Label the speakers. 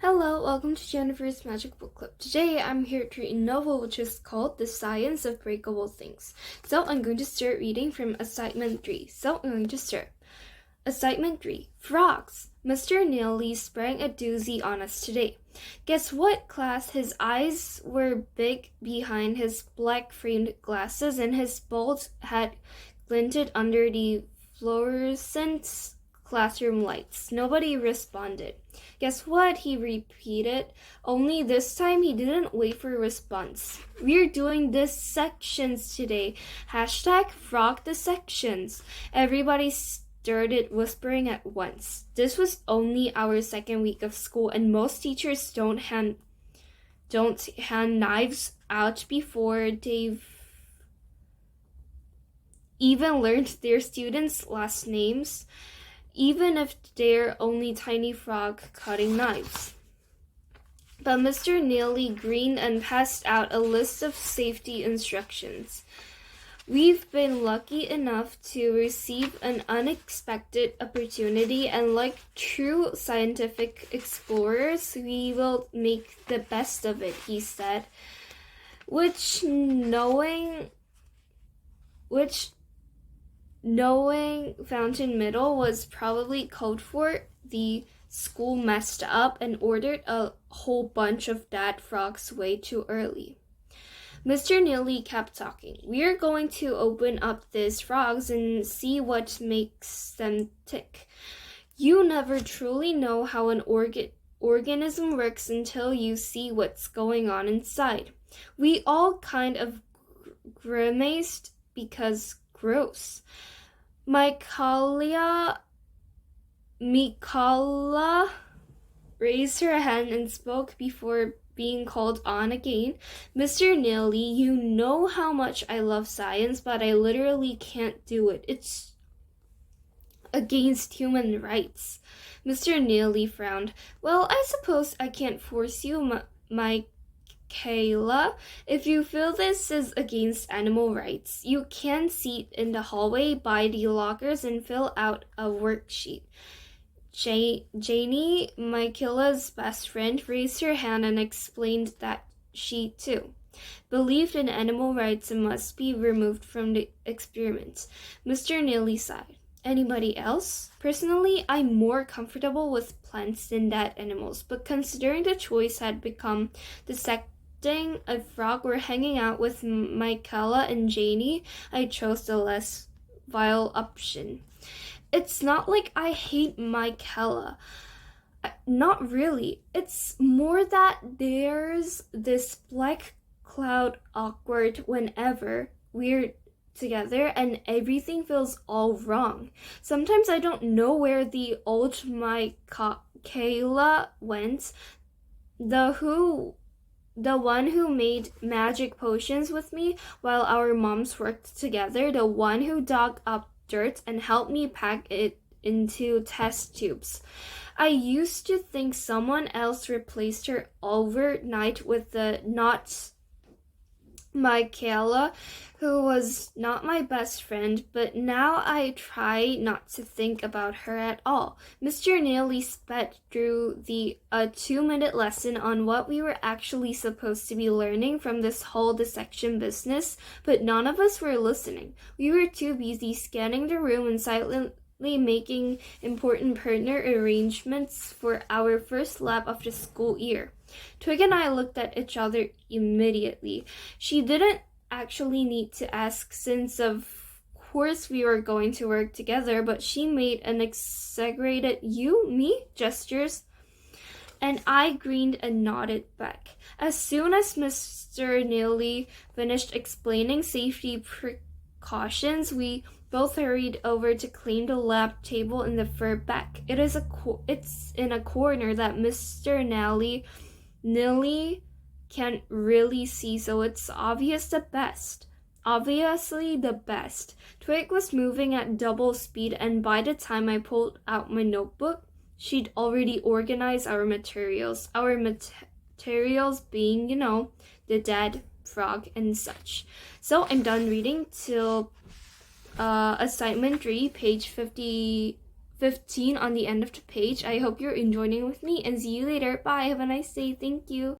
Speaker 1: Hello, welcome to Jennifer's Magic Book Club. Today I'm here to read a novel which is called The Science of Breakable Things. So I'm going to start reading from Assignment 3. Assignment 3. Frogs. Mr. Neely sprang a doozy on us today. Guess what, class? His eyes were big behind his black-framed glasses and his bald head glinted under the fluorescent classroom lights. Nobody responded. Guess what? He repeated, only this time he didn't wait for a response. We're doing dissections today. Hashtag frog dissections. Everybody started whispering at once. This was only our second week of school, and most teachers don't hand knives out before they've even learned their students' last names, even if they're only tiny frog cutting knives. But Mr. Neely grinned and passed out a list of safety instructions. We've been lucky enough to receive an unexpected opportunity, and like true scientific explorers, we will make the best of it, he said, which knowing Fountain Middle was probably code for the school messed up and ordered a whole bunch of dead frogs way too early. Mr. Neely kept talking. We're going to open up these frogs and see what makes them tick. You never truly know how an organism works until you see what's going on inside. We all kind of grimaced because gross. Mikala raised her hand and spoke before being called on again. Mr. Neely, you know how much I love science, but I literally can't do it. It's against human rights. Mr. Neely frowned. Well, I suppose I can't force you, Kayla, if you feel this is against animal rights, you can sit in the hallway by the lockers and fill out a worksheet. Janie, Michaela's best friend, raised her hand and explained that she, too, believed in animal rights and must be removed from the experiments. Mr. Neely sighed. Anybody else? Personally, I'm more comfortable with plants than dead animals, but considering the choice had become dissecting a frog or hanging out with Michaela and Janie, I chose the less vile option. It's not like I hate Michaela. Not really. It's more that there's this black cloud awkward whenever we're together and everything feels all wrong. Sometimes I don't know where the old Michaela went. The one who made magic potions with me while our moms worked together, the one who dug up dirt and helped me pack it into test tubes. I used to think someone else replaced her overnight with the not Michaela, who was not my best friend, but now I try not to think about her at all. Mr. Neely sped through a 2-minute lesson on what we were actually supposed to be learning from this whole dissection business, but none of us were listening. We were too busy scanning the room and silently making important partner arrangements for our first lab of the school year. Twig and I looked at each other immediately. She didn't actually need to ask since of course we were going to work together, but she made an exaggerated you, me gestures, and I grinned and nodded back. As soon as Mr. Neely finished explaining safety precautions, we both hurried over to clean the lab table in the far back. It's in a corner that Mr. Neely can't really see, so it's obviously the best. Twig was moving at double speed, and by the time I pulled out my notebook, she'd already organized our materials. Our materials being, the dead frog and such. So I'm done reading till assignment 3, page 54. 15 on the end of the page. I hope you're enjoying with me and see you later. Bye. Have a nice day. Thank you.